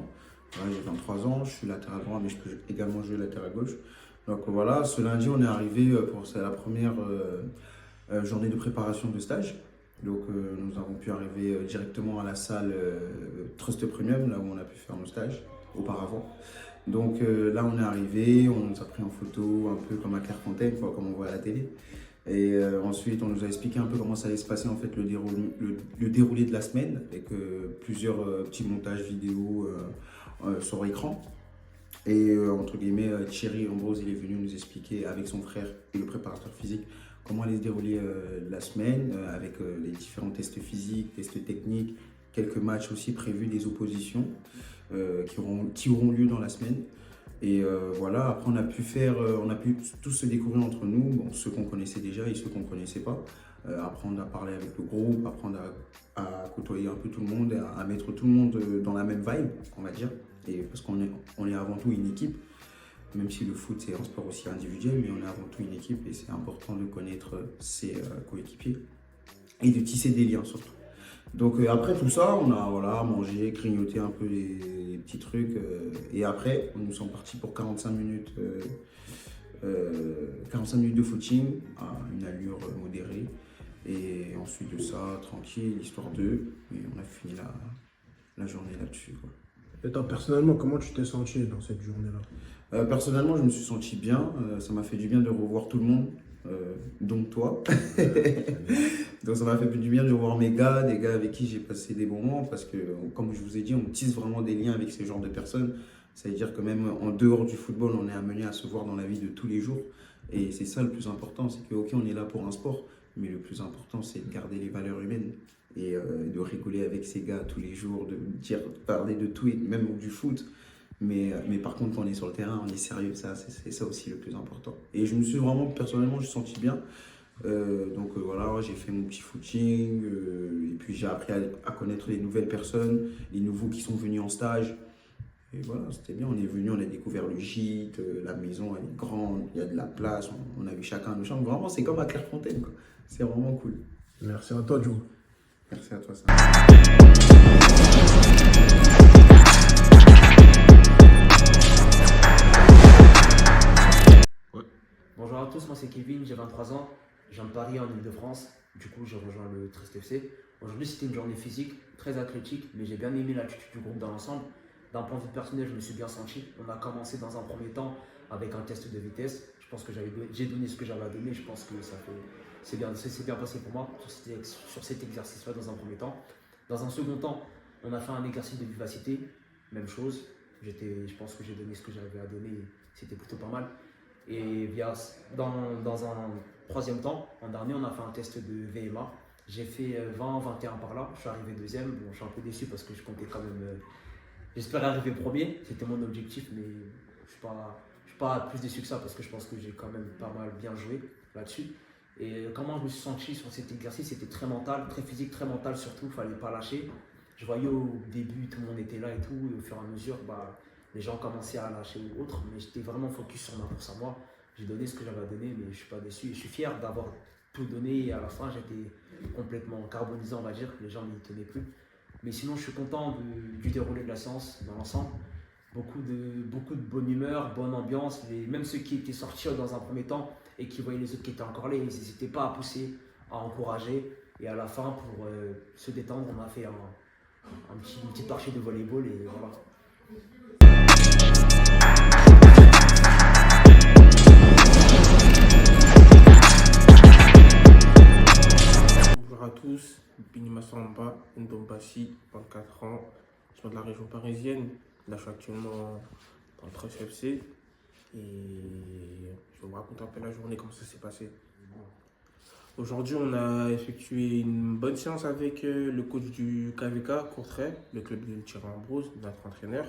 ans. Voilà, j'ai 23 ans, je suis latéral droit, mais je peux également jouer latéral gauche. Donc voilà, ce lundi, on est arrivé pour c'est la première journée de préparation de stage. Donc nous avons pu arriver directement à la salle Trust Premium, là où on a pu faire nos stages auparavant. Donc là, on est arrivé, on nous a pris en photo, un peu comme à Clairefontaine, quoi, comme on voit à la télé. Et ensuite, on nous a expliqué un peu comment ça allait se passer en fait le déroulé de la semaine, avec plusieurs petits montages vidéo sur écran. Et entre guillemets, Thierry Ambrose, il est venu nous expliquer avec son frère et le préparateur physique comment allait se dérouler la semaine, avec les différents tests physiques, tests techniques, quelques matchs aussi prévus, des oppositions qui auront lieu dans la semaine. Et voilà, après on a pu tous se découvrir entre nous, bon, ceux qu'on connaissait déjà et ceux qu'on ne connaissait pas. Apprendre à parler avec le groupe, apprendre à côtoyer un peu tout le monde, à mettre tout le monde dans la même vibe, on va dire. Et parce on est avant tout une équipe, même si le foot c'est un sport aussi individuel, mais on est avant tout une équipe et c'est important de connaître ses coéquipiers et de tisser des liens surtout. Donc après tout ça, on a voilà, mangé, grignoté un peu les petits trucs. Et après, nous sommes partis pour 45 minutes de footing à une allure modérée. Et ensuite de ça, tranquille, histoire d'eux. Et on a fini la journée là-dessus, quoi. Et toi, personnellement, comment tu t'es senti dans cette journée-là? Personnellement, je me suis senti bien. Ça m'a fait du bien de revoir tout le monde, dont toi. Donc ça m'a fait du bien de revoir mes gars, des gars avec qui j'ai passé des bons moments, parce que, comme je vous ai dit, on tisse vraiment des liens avec ces genres de personnes. Ça veut dire que même en dehors du football, on est amené à se voir dans la vie de tous les jours. Et c'est ça le plus important, c'est que, ok, on est là pour un sport, mais le plus important, c'est de garder les valeurs humaines et de rigoler avec ces gars tous les jours, de dire, parler de tout, et même du foot. Mais par contre, quand on est sur le terrain, on est sérieux, ça, c'est ça aussi le plus important. Et je me suis vraiment, personnellement, je me suis senti bien. Donc voilà, j'ai fait mon petit footing, et puis j'ai appris à connaître les nouvelles personnes, les nouveaux qui sont venus en stage. Et voilà, c'était bien, on est venu, on a découvert le gîte, la maison elle est grande, il y a de la place, on a vu chacun nos chambres. Vraiment, c'est comme à Clairefontaine, quoi. C'est vraiment cool. Merci à toi, Joe. Merci à toi, ça. Bonjour à tous, moi c'est Kevin, j'ai 23 ans, je viens de Paris en Ile-de-France, du coup j'ai rejoint le Trest FC. Aujourd'hui c'était une journée physique, très athlétique, mais j'ai bien aimé l'attitude du groupe dans l'ensemble. D'un point de vue personnel, je me suis bien senti. On a commencé dans un premier temps avec un test de vitesse. Je pense que j'ai donné ce que j'avais à donner, je pense que c'est bien passé pour moi sur cet exercice-là dans un premier temps. Dans un second temps, on a fait un exercice de vivacité, même chose. Je pense que j'ai donné ce que j'avais à donner, c'était plutôt pas mal. Et dans un troisième temps, en dernier, on a fait un test de VMA. J'ai fait 20-21 par là. Je suis arrivé deuxième. Bon, je suis un peu déçu parce que je comptais quand même. J'espérais arriver premier. C'était mon objectif, mais je suis pas plus déçu que ça parce que je pense que j'ai quand même pas mal bien joué là-dessus. Et comment je me suis senti sur cet exercice, c'était très mental, très physique, très mental surtout. Il ne fallait pas lâcher. Je voyais au début, tout le monde était là et tout. Et au fur et à mesure, les gens commençaient à lâcher ou autre, mais j'étais vraiment focus sur ma course à moi. J'ai donné ce que j'avais à donner, mais je ne suis pas déçu. Et je suis fier d'avoir tout donné. Et à la fin, j'étais complètement carbonisé, on va dire. Les gens n'y tenaient plus. Mais sinon, je suis content du déroulé de la séance dans l'ensemble. Beaucoup de bonne humeur, bonne ambiance. Même ceux qui étaient sortis dans un premier temps et qui voyaient les autres qui étaient encore là, ils n'hésitaient pas à pousser, à encourager. Et à la fin, pour se détendre, on a fait une petite partie de volleyball et voilà. Bonjour à tous, Binima Samba, Ndombassi, 24 ans, je viens de la région parisienne. Là, je suis actuellement dans le Trust FC et je vais vous raconter un peu la journée, comment ça s'est passé. Aujourd'hui, on a effectué une bonne séance avec le coach du KVK, Courtrai, le club de Thierry Ambrose, notre entraîneur.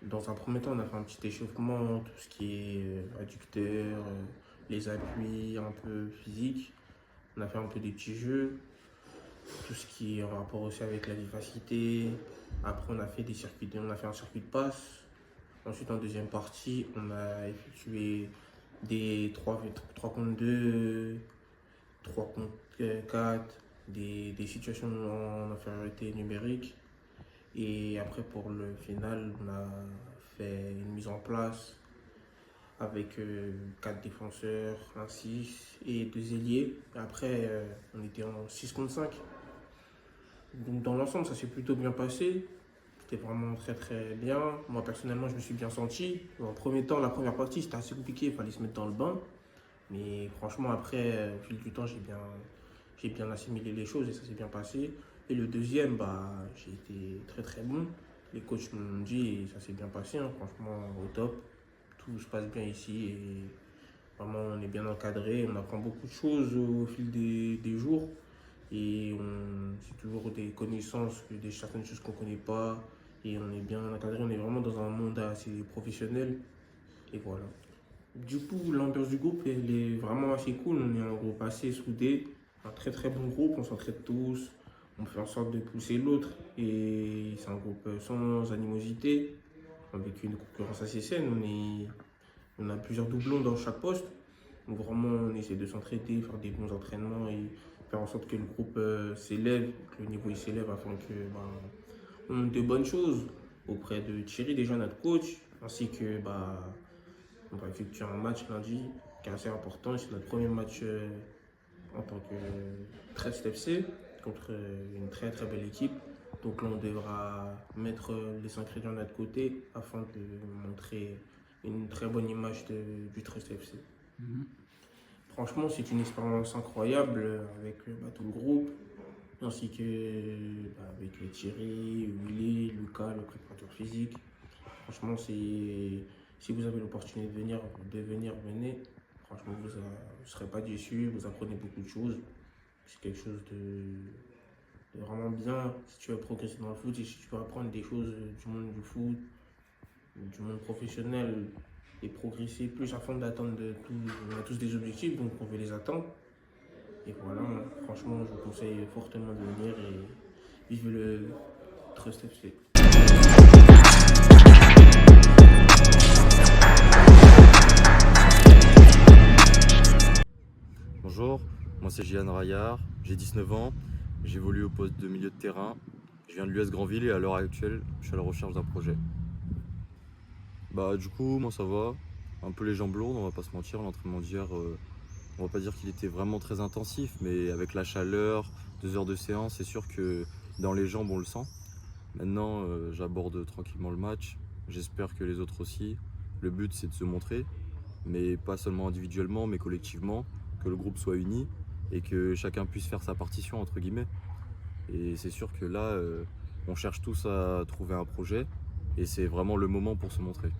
Dans un premier temps, on a fait un petit échauffement, tout ce qui est adducteur, les appuis un peu physiques. On a fait un peu des petits jeux, tout ce qui est en rapport aussi avec la vivacité. Après, on a fait un circuit de passe. Ensuite, en deuxième partie, on a effectué des 3 contre 2, 3 contre 4, des situations en infériorité numérique. Et après, pour le final, on a fait une mise en place avec 4 défenseurs, un 6 et 2 ailiers. Après, on était en 6 contre 5. Donc dans l'ensemble, ça s'est plutôt bien passé. C'était vraiment très très bien. Moi personnellement, je me suis bien senti. En premier temps, la première partie, c'était assez compliqué, il fallait se mettre dans le bain. Mais franchement, après, au fil du temps, j'ai bien assimilé les choses et ça s'est bien passé. Et le deuxième, j'ai été très très bon. Les coachs m'ont dit et ça s'est bien passé, hein, franchement, au top. Tout se passe bien ici et vraiment, on est bien encadré. On apprend beaucoup de choses au fil des jours. Et c'est toujours des connaissances, certaines choses qu'on ne connaît pas. Et on est bien encadré, on est vraiment dans un monde assez professionnel. Et voilà. Du coup, l'ambiance du groupe, elle est vraiment assez cool. On est un groupe assez soudé, un très très bon groupe, on s'entraide tous, on fait en sorte de pousser l'autre. Et c'est un groupe sans animosité, avec une concurrence assez saine. On a plusieurs doublons dans chaque poste. Donc vraiment, on essaie de s'entraider, faire des bons entraînements et faire en sorte que le groupe s'élève, que le niveau il s'élève afin que on ait de bonnes choses auprès de Thierry, déjà notre coach, ainsi que on va effectuer un match lundi qui est assez important. C'est notre premier match en tant que Trest FC contre une très très belle équipe. Donc là, on devra mettre les ingrédients de notre côté afin de montrer une très bonne image du Trest FC. Franchement, c'est une expérience incroyable avec tout le groupe, ainsi que avec Thierry, Willy, Lucas, le préparateur physique. Franchement, si vous avez l'opportunité de venir, venez. Franchement, vous ne serez pas déçus, vous apprenez beaucoup de choses. C'est quelque chose de vraiment bien si tu veux progresser dans le foot et si tu veux apprendre des choses du monde du foot, du monde professionnel et progresser plus afin d'atteindre on a tous des objectifs, donc on veut les atteindre. Et voilà, franchement, je vous conseille fortement de venir et vivre le Trust FC. Bonjour, moi c'est Gian Rayard, j'ai 19 ans, j'évolue au poste de milieu de terrain, je viens de l'US Grandville et à l'heure actuelle, je suis à la recherche d'un projet. Du coup, moi ça va, un peu les jambes lourdes, on va pas se mentir, l'entraînement d'hier, on va pas dire qu'il était vraiment très intensif, mais avec la chaleur, 2 heures de séance, c'est sûr que dans les jambes on le sent. Maintenant, j'aborde tranquillement le match, j'espère que les autres aussi. Le but c'est de se montrer, mais pas seulement individuellement, mais collectivement, que le groupe soit uni et que chacun puisse faire sa partition entre guillemets. Et c'est sûr que là, on cherche tous à trouver un projet et c'est vraiment le moment pour se montrer.